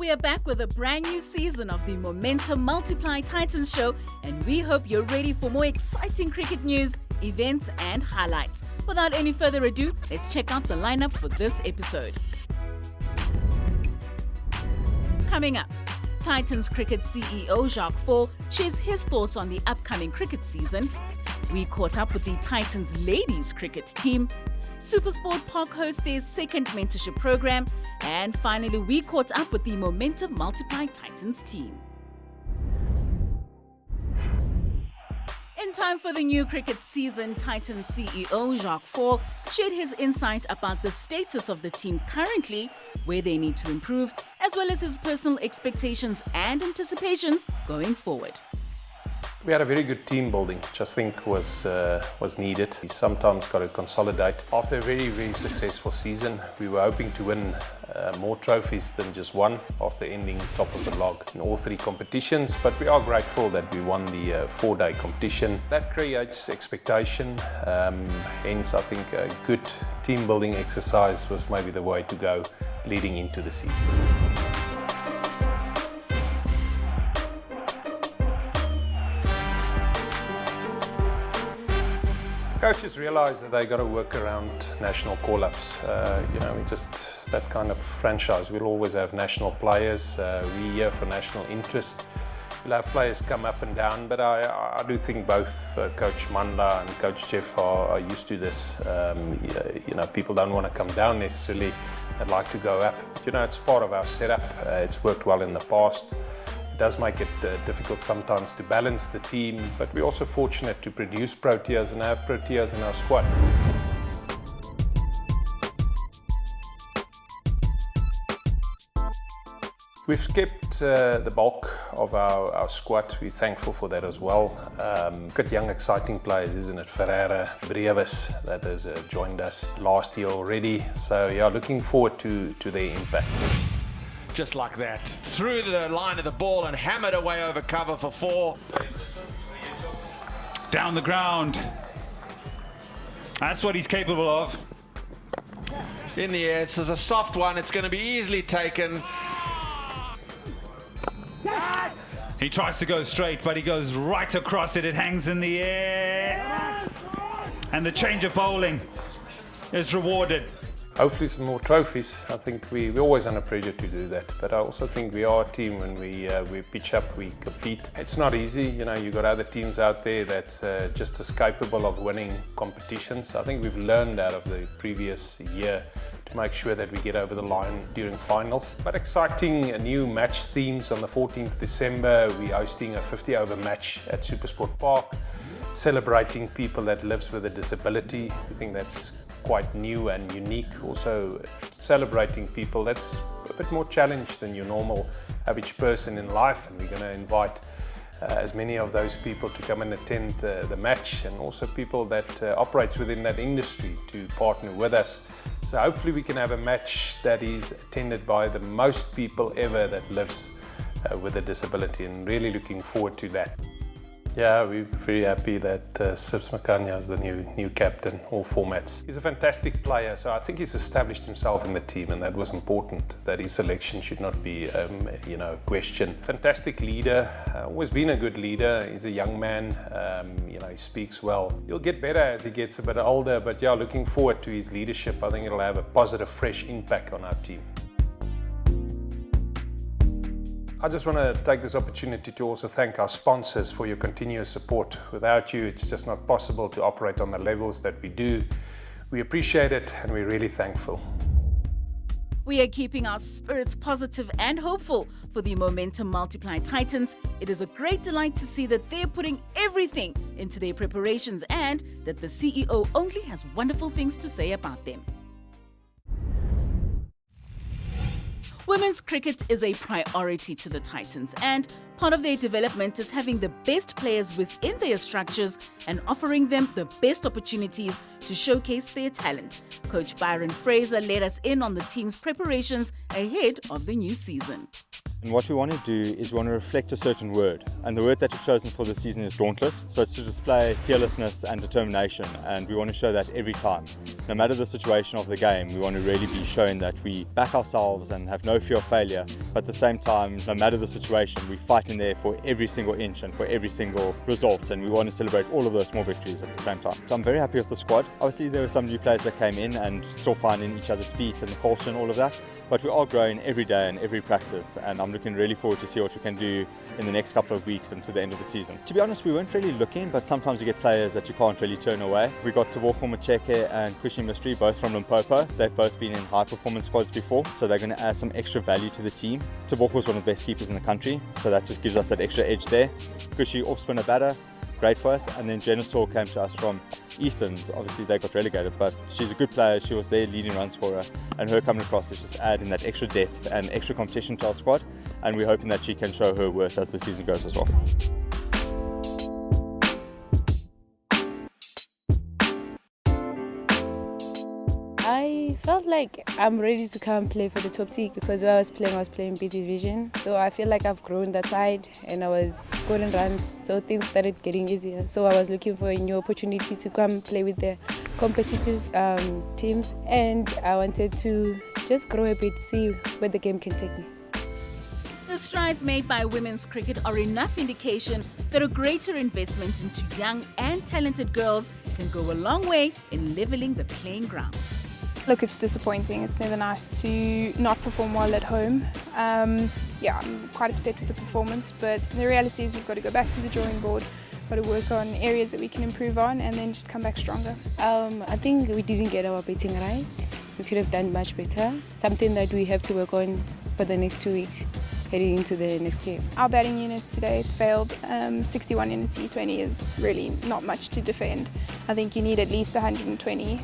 We are back with a brand new season of the Momentum Multiply Titans show, and we hope you're ready for more exciting cricket news, events, and highlights. Without any further ado, let's check out the lineup for this episode. Coming up, Titans Cricket CEO Jacques Faul shares his thoughts on the upcoming cricket season. We caught up with the Titans ladies cricket team. SuperSport Park hosts their second mentorship program. And finally, we caught up with the Momentum Multiply Titans team. In time for the new cricket season, Titans CEO Jacques Faul shared his insight about the status of the team currently, where they need to improve, as well as his personal expectations and anticipations going forward. We had a very good team building, which I think was needed. We sometimes got to consolidate. After a very, very successful season, we were hoping to win more trophies than just one after ending top of the log in all three competitions. But we are grateful that we won the four-day competition. That creates expectation. Hence, I think a good team building exercise was maybe the way to go leading into the season. Coaches realise that they got to work around national call-ups. We just that kind of franchise. We'll always have national players. We're here for national interest. We'll have players come up and down, but I do think both Coach Manda and Coach Jeff are used to this. People don't want to come down necessarily. They'd like to go up. But, it's part of our setup. It's worked well in the past. It does make it difficult sometimes to balance the team, but we're also fortunate to produce Proteas and have Proteas in our squad. We've kept the bulk of our squad. We're thankful for that as well. Got young, exciting players, isn't it? Ferreira, Brevis, that has joined us last year already. So, looking forward to their impact. Just like that, through the line of the ball and hammered away over cover for four. Down the ground. That's what he's capable of. In the air, this is a soft one. It's going to be easily taken. He tries to go straight, but he goes right across it. It hangs in the air. And the change of bowling is rewarded. Hopefully some more trophies. I think we're always under pressure to do that. But I also think we are a team when we pitch up, we compete. It's not easy. You've got other teams out there that's just as capable of winning competitions. I think we've learned out of the previous year to make sure that we get over the line during finals. But exciting new match themes. On the 14th December, we're hosting a 50-over match at SuperSport Park, celebrating people that lives with a disability. We think that's quite new and unique. Also celebrating people that's a bit more challenged than your normal average person in life, and we're going to invite as many of those people to come and attend the match, and also people that operates within that industry to partner with us. So hopefully we can have a match that is attended by the most people ever that lives with a disability, and really looking forward to that. Yeah, we're very happy that Sips Makanya is the new captain, all formats. He's a fantastic player, so I think he's established himself in the team, and that was important, that his selection should not be, questioned. Fantastic leader, always been a good leader. He's a young man, he speaks well. He'll get better as he gets a bit older, but looking forward to his leadership. I think it'll have a positive, fresh impact on our team. I just want to take this opportunity to also thank our sponsors for your continuous support. Without you, it's just not possible to operate on the levels that we do. We appreciate it, and we're really thankful. We are keeping our spirits positive and hopeful for the Momentum Multiply Titans. It is a great delight to see that they're putting everything into their preparations, and that the CEO only has wonderful things to say about them. Women's cricket is a priority to the Titans, and part of their development is having the best players within their structures and offering them the best opportunities to showcase their talent. Coach Byron Fraser led us in on the team's preparations ahead of the new season. And what we want to do is we want to reflect a certain word, and the word that we've chosen for the season is dauntless. So it's to display fearlessness and determination, and we want to show that every time. No matter the situation of the game, we want to really be showing that we back ourselves and have no fear of failure, but at the same time, no matter the situation, we fight in there for every single inch and for every single result, and we want to celebrate all of those small victories at the same time. So I'm very happy with the squad. Obviously there were some new players that came in and still finding each other's feet and the culture and all of that, but we are growing every day and every practice, and I'm looking really forward to see what we can do in the next couple of weeks and to the end of the season. To be honest, we weren't really looking, but sometimes you get players that you can't really turn away. We got Tavoho Macheke and Kushi Mystery, both from Limpopo. They've both been in high performance squads before, so they're going to add some extra value to the team. Tavoho is one of the best keepers in the country, so that just gives us that extra edge there. Kushi off-spinner batter, great for us. And then Genesaw came to us from Easterns. Obviously they got relegated, but she's a good player. She was their leading run scorer, and her coming across is just adding that extra depth and extra competition to our squad, and we're hoping that she can show her worth as the season goes as well. I felt like I'm ready to come play for the top team, because where I was playing B division. So I feel like I've grown that side and I was scoring runs, so things started getting easier. So I was looking for a new opportunity to come play with the competitive teams, and I wanted to just grow a bit, see where the game can take me. The strides made by women's cricket are enough indication that a greater investment into young and talented girls can go a long way in levelling the playing grounds. Look, it's disappointing. It's never nice to not perform well at home. Yeah, I'm quite upset with the performance, but the reality is we've got to go back to the drawing board, got to work on areas that we can improve on, and then just come back stronger. I think we didn't get our batting right. We could have done much better. Something that we have to work on for the next 2 weeks, heading into the next game. Our batting unit today failed. 61 in a T20 is really not much to defend. I think you need at least 120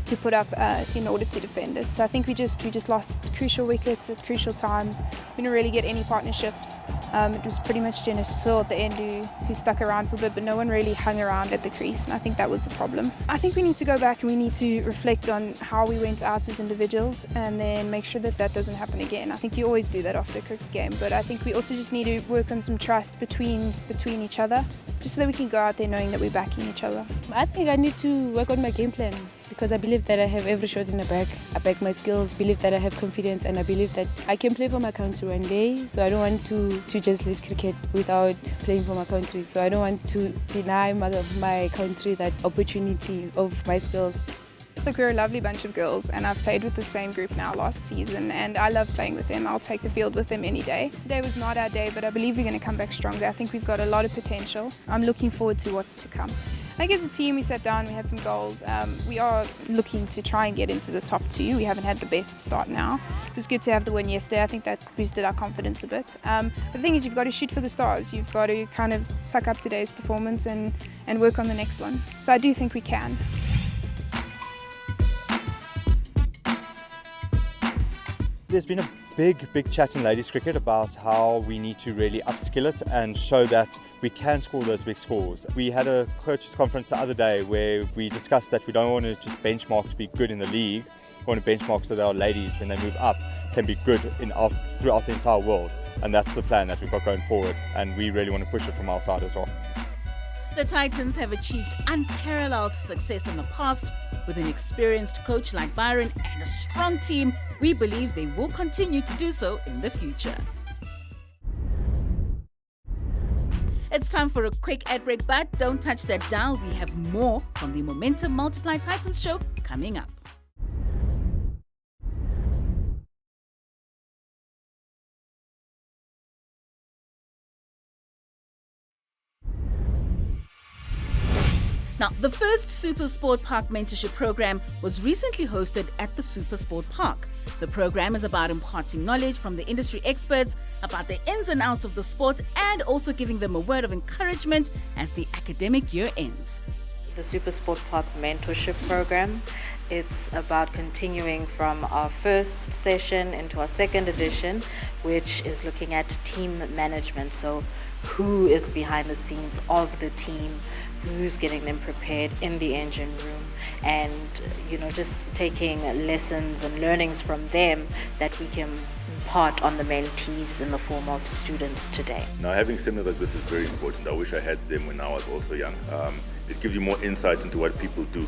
to put up in order to defend it. So I think we just lost crucial wickets at crucial times. We didn't really get any partnerships. It was pretty much Genesaw at the end who stuck around for a bit, but no one really hung around at the crease, and I think that was the problem. I think we need to go back and we need to reflect on how we went out as individuals, and then make sure that that doesn't happen again. I think you always do that after a cricket game, but I think we also just need to work on some trust between each other, just so that we can go out there knowing that we're backing each other. I think I need to work on my game plan, because I believe that I have every shot in the bag. I back my skills, believe that I have confidence, and I believe that I can play for my country one day. So I don't want to just leave cricket without playing for my country. So I don't want to deny my country that opportunity of my skills. Look, we're a lovely bunch of girls, and I've played with the same group now last season, and I love playing with them. I'll take the field with them any day. Today was not our day, but I believe we're going to come back stronger. I think we've got a lot of potential. I'm looking forward to what's to come. I think as a team we sat down, we had some goals. We are looking to try and get into the top 2. We haven't had the best start now. It was good to have the win yesterday. I think that boosted our confidence a bit. The thing is, you've got to shoot for the stars. You've got to kind of suck up today's performance and work on the next one. So I do think we can. There's been a big chat in ladies cricket about how we need to really upskill it and show that we can score those big scores. We had a coaches conference the other day where we discussed that we don't want to just benchmark to be good in the league. We want to benchmark so that our ladies, when they move up, can be good throughout the entire world. And that's the plan that we've got going forward, and we really want to push it from our side as well. The Titans have achieved unparalleled success in the past. With an experienced coach like Byron and a strong team, we believe they will continue to do so in the future. It's time for a quick ad break, but don't touch that dial. We have more from the Momentum Multiply Titans show coming up. Now, the first SuperSport Park Mentorship Programme was recently hosted at the SuperSport Park. The program is about imparting knowledge from the industry experts about the ins and outs of the sport, and also giving them a word of encouragement as the academic year ends. The SuperSport Park Mentorship Programme, it's about continuing from our first session into our second edition, which is looking at team management. So who is behind the scenes of the team, who's getting them prepared in the engine room, and just taking lessons and learnings from them that we can impart on the mentees in the form of students today. Now, having seminars like this is very important. I wish I had them when I was also young. It gives you more insight into what people do,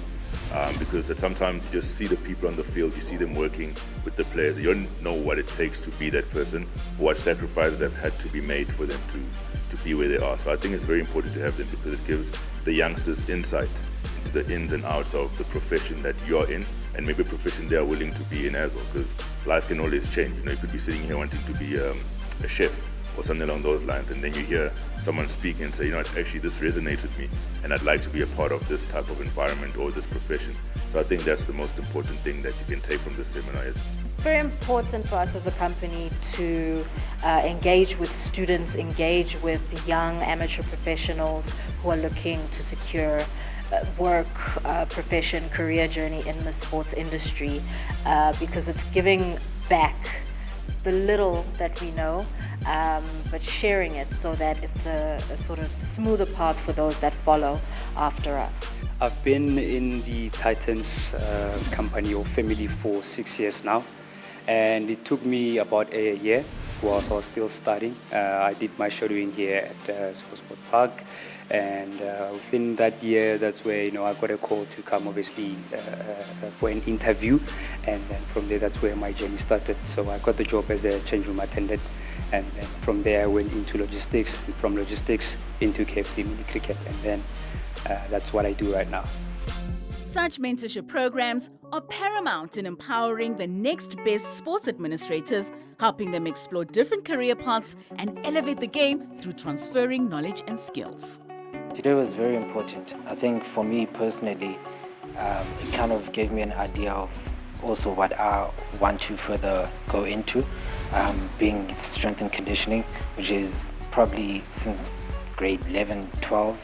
because sometimes you just see the people on the field, you see them working with the players. You don't know what it takes to be that person, what sacrifices have had to be made for them to be where they are. So I think it's very important to have them because it gives the youngsters insight into the ins and outs of the profession that you're in, and maybe a profession they are willing to be in as well, because life can always change. You could be sitting here wanting to be a chef or something along those lines, and then you hear someone speak and say, actually this resonates with me and I'd like to be a part of this type of environment or this profession. So I think that's the most important thing that you can take from this seminar. It's very important for us as a company to engage with students, engage with the young amateur professionals who are looking to secure work, profession, career journey in the sports industry, because it's giving back the little that we know, but sharing it so that it's a sort of smoother path for those that follow after us. I've been in the Titans company or family for 6 years now, and it took me about a year whilst I was still studying. I did my shadowing here at SuperSport Park, and within that year, that's where I got a call to come, obviously, for an interview, and then from there, that's where my journey started. So I got the job as a change room attendant, and then from there I went into logistics, and from logistics into KFC mini cricket, and then that's what I do right now. Such mentorship programs are paramount in empowering the next best sports administrators, helping them explore different career paths and elevate the game through transferring knowledge and skills. Today was very important. I think for me personally, it kind of gave me an idea of also what I want to further go into, being strength and conditioning, which is probably since grade 11, 12.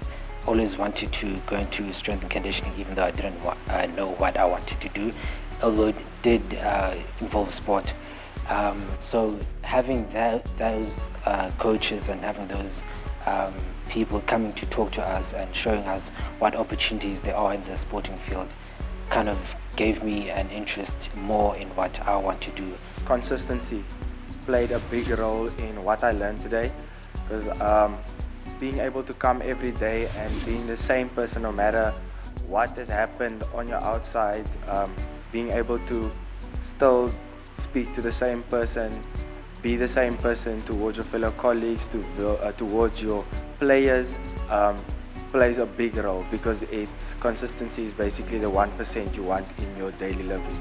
Always wanted to go into strength and conditioning, even though I didn't know what I wanted to do, although it did involve sport. So having those coaches and having those people coming to talk to us and showing us what opportunities there are in the sporting field kind of gave me an interest more in what I want to do. Consistency played a big role in what I learned today, because being able to come every day and being the same person no matter what has happened on your outside, being able to still speak to the same person, be the same person towards your fellow colleagues, towards your players, plays a big role, because consistency is basically the 1% you want in your daily living.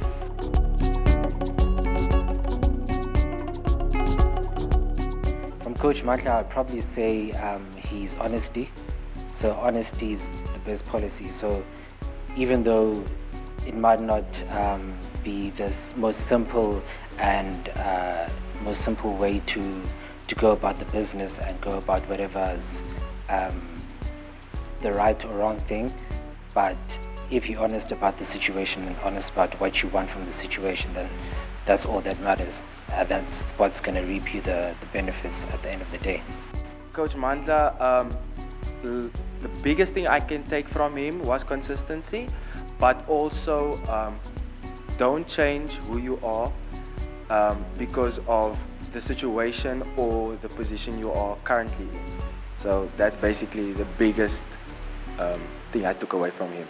Coach Matla, I'd probably say he's honesty. So honesty is the best policy. So even though it might not be the most simple and most simple way to go about the business and go about whatever is the right or wrong thing, but if you're honest about the situation and honest about what you want from the situation, then that's all that matters. That's what's going to reap you the benefits at the end of the day. Coach Mandla, the biggest thing I can take from him was consistency, but also don't change who you are because of the situation or the position you are currently in. So that's basically the biggest thing I took away from him.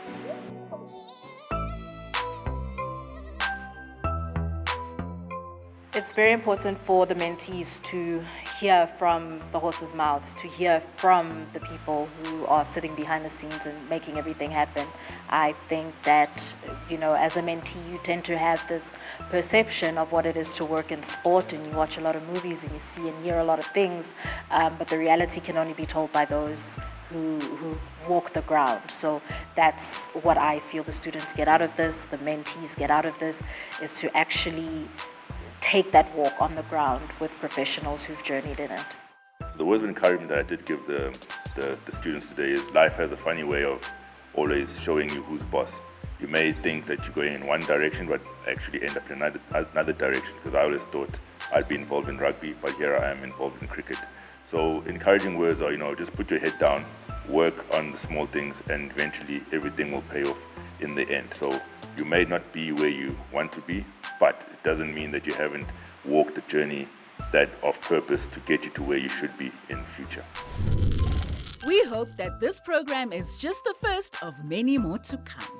It's very important for the mentees to hear from the horse's mouths, to hear from the people who are sitting behind the scenes and making everything happen. I think that, as a mentee, you tend to have this perception of what it is to work in sport, and you watch a lot of movies and you see and hear a lot of things, but the reality can only be told by those who walk the ground. So that's what I feel the students get out of this, the mentees get out of this, is to actually take that walk on the ground with professionals who've journeyed in it. The words of encouragement that I did give the students today is life has a funny way of always showing you who's boss. You may think that you're going in one direction, but actually end up in another direction, because I always thought I'd be involved in rugby, but here I am involved in cricket. So encouraging words are, just put your head down, work on the small things, and eventually everything will pay off. in the end. So you may not be where you want to be, but it doesn't mean that you haven't walked the journey that of purpose to get you to where you should be in the future. We hope that this program is just the first of many more to come.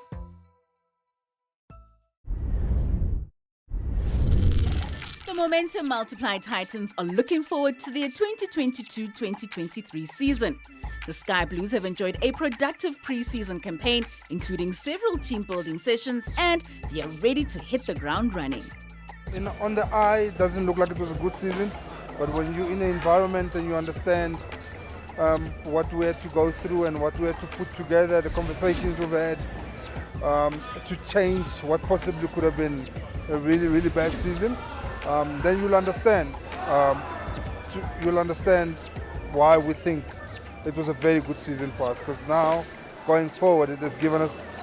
The Momentum Multiply Titans are looking forward to their 2022-2023 season. The Sky Blues have enjoyed a productive pre-season campaign, including several team-building sessions, and they are ready to hit the ground running. On the eye, it doesn't look like it was a good season, but when you're in the environment and you understand what we had to go through and what we had to put together, the conversations we've had to change what possibly could have been a really, really bad season, then you'll understand. You'll understand why we think it was a very good season for us, because now, going forward, it has given us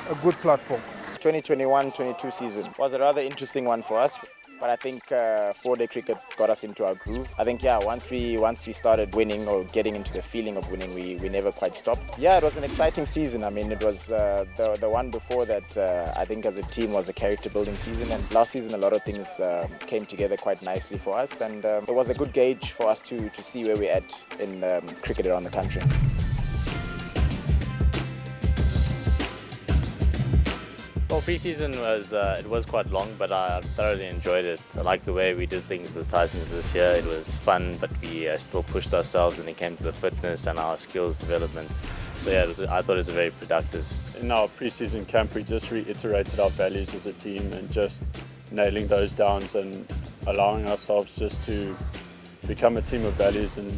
a good platform. 2021-22 season was a rather interesting one for us, but I think 4-day cricket got us into our groove. I think, once we started winning or getting into the feeling of winning, we never quite stopped. Yeah, it was an exciting season. I mean, it was the one before that, I think as a team was a character building season, and last season a lot of things came together quite nicely for us, and it was a good gauge for us to see where we're at in cricket around the country. Well, pre-season was quite long, but I thoroughly enjoyed it. I like the way we did things with the Titans this year. It was fun, but we still pushed ourselves when it came to the fitness and our skills development. So yeah, I thought it was very productive. In our pre-season camp, we just reiterated our values as a team and just nailing those down and allowing ourselves just to become a team of values and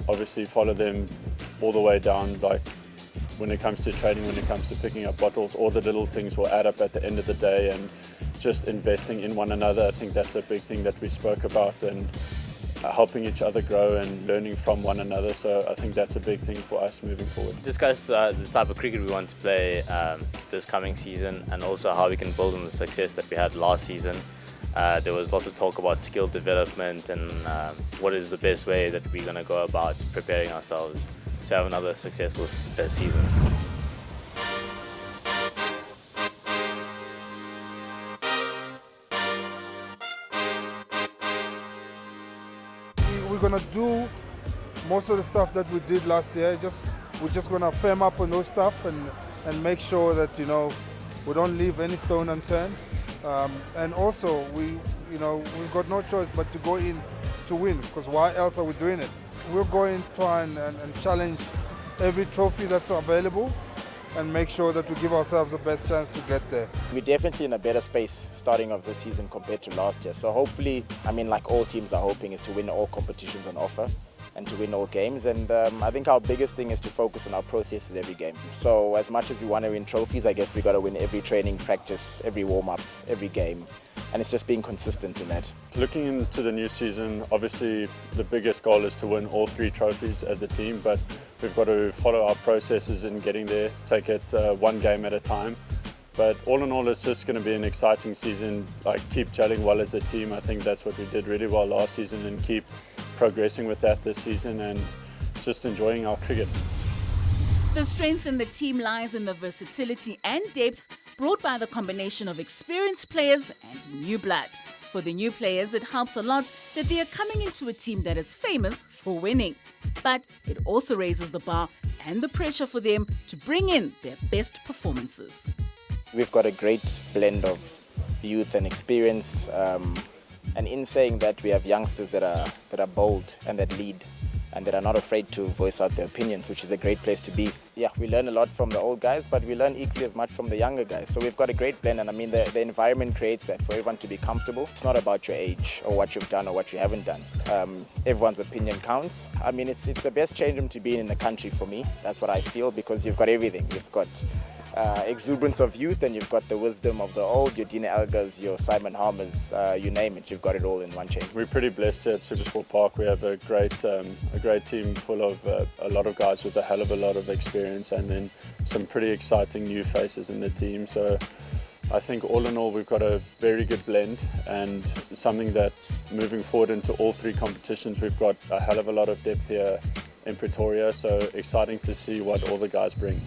obviously follow them all the way down. Like, when it comes to training, when it comes to picking up bottles, all the little things will add up at the end of the day, and just investing in one another. I think that's a big thing that we spoke about, and helping each other grow and learning from one another. So I think that's a big thing for us moving forward. Discuss the type of cricket we want to play this coming season, and also how we can build on the success that we had last season. There was lots of talk about skill development and what is the best way that we're going to go about preparing ourselves to have another successful season. We're going to do most of the stuff that we did last year. We're just going to firm up on those stuff and make sure that, we don't leave any stone unturned. And also, we've got no choice but to go in to win, because why else are we doing it? We're going to try and challenge every trophy that's available and make sure that we give ourselves the best chance to get there. We're definitely in a better space starting of the season compared to last year. So hopefully, like all teams are hoping, is to win all competitions on offer and to win all games. And I think our biggest thing is to focus on our processes every game. So as much as we want to win trophies, I guess we got to win every training, practice, every warm-up, every game. And it's just being consistent in that. Looking into the new season, obviously the biggest goal is to win all 3 trophies as a team, but we've got to follow our processes in getting there, take it one game at a time. But all in all, it's just going to be an exciting season. Keep gelling well as a team. I think that's what we did really well last season, and keep progressing with that this season and just enjoying our cricket. The strength in the team lies in the versatility and depth brought by the combination of experienced players and new blood. For the new players, it helps a lot that they are coming into a team that is famous for winning. But it also raises the bar and the pressure for them to bring in their best performances. We've got a great blend of youth and experience, and in saying that, we have youngsters that are bold and that lead, and that are not afraid to voice out their opinions, which is a great place to be. Yeah, we learn a lot from the old guys, but we learn equally as much from the younger guys. So we've got a great blend, and the environment creates that for everyone to be comfortable. It's not about your age or what you've done or what you haven't done. Everyone's opinion counts. It's the best change room to be in the country for me. That's what I feel, because you've got everything. You've got exuberance of youth, and you've got the wisdom of the old, your Dina Elgers, your Simon Harmers, you name it, you've got it all in one chain. We're pretty blessed here at SuperSport Park. We have a great team full of a lot of guys with a hell of a lot of experience, and then some pretty exciting new faces in the team. So I think all in all, we've got a very good blend, and something that moving forward into all 3 competitions, we've got a hell of a lot of depth here in Pretoria. So exciting to see what all the guys bring.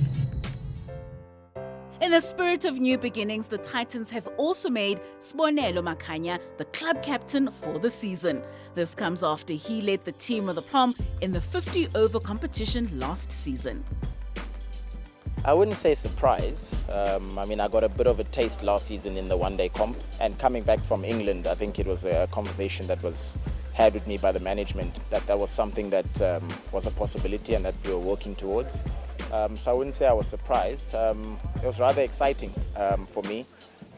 In the spirit of new beginnings, the Titans have also made Sibonelo Makhanya the club captain for the season. This comes after he led the team of the prom in the 50-over competition last season. I wouldn't say surprise. I got a bit of a taste last season in the one-day comp, and coming back from England, I think it was a conversation that was had with me by the management that was something that was a possibility and that we were working towards. So I wouldn't say I was surprised. It was rather exciting for me.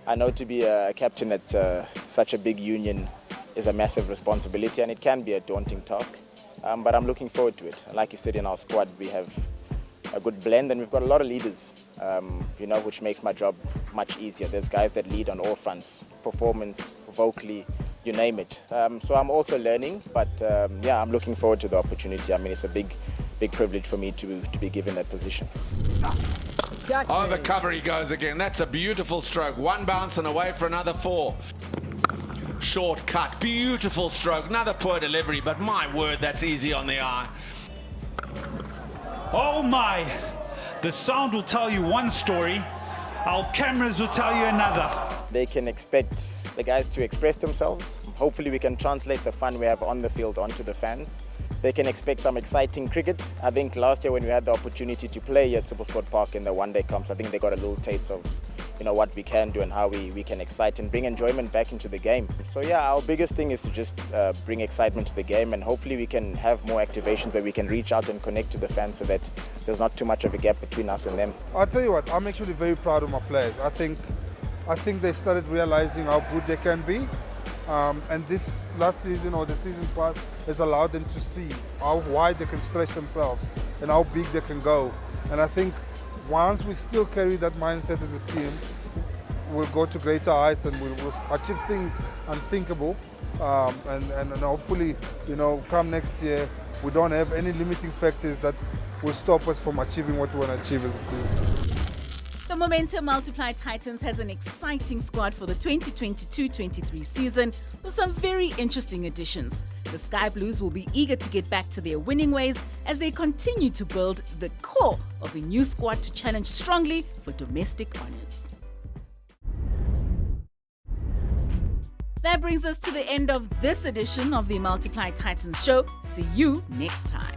I know to be a captain at such a big union is a massive responsibility, and it can be a daunting task, but I'm looking forward to it. Like you said, in our squad we have a good blend, and we've got a lot of leaders, which makes my job much easier. There's guys that lead on all fronts, performance, vocally, you name it. So I'm also learning, but I'm looking forward to the opportunity. It's a big privilege for me to be given that position. Over cover he goes again. That's a beautiful stroke. One bounce and away for another 4. Short cut, beautiful stroke. Another poor delivery, but my word, that's easy on the eye. Oh my! The sound will tell you one story, our cameras will tell you another. They can expect the guys to express themselves. Hopefully we can translate the fun we have on the field onto the fans. They can expect some exciting cricket. I think last year when we had the opportunity to play at SuperSport Park in the one-day comps, I think they got a little taste of what we can do and how we can excite and bring enjoyment back into the game. So our biggest thing is to just bring excitement to the game, and hopefully we can have more activations where we can reach out and connect to the fans so that there's not too much of a gap between us and them. I'll tell you what, I'm actually very proud of my players. I think they started realizing how good they can be. And this last season or the season past has allowed them to see how wide they can stretch themselves and how big they can go. And I think once we still carry that mindset as a team, we'll go to greater heights and we'll achieve things unthinkable. And hopefully, come next year, we don't have any limiting factors that will stop us from achieving what we want to achieve as a team. The Momentum Multiply Titans has an exciting squad for the 2022-23 season with some very interesting additions. The Sky Blues will be eager to get back to their winning ways as they continue to build the core of a new squad to challenge strongly for domestic honours. That brings us to the end of this edition of the Multiply Titans show. See you next time.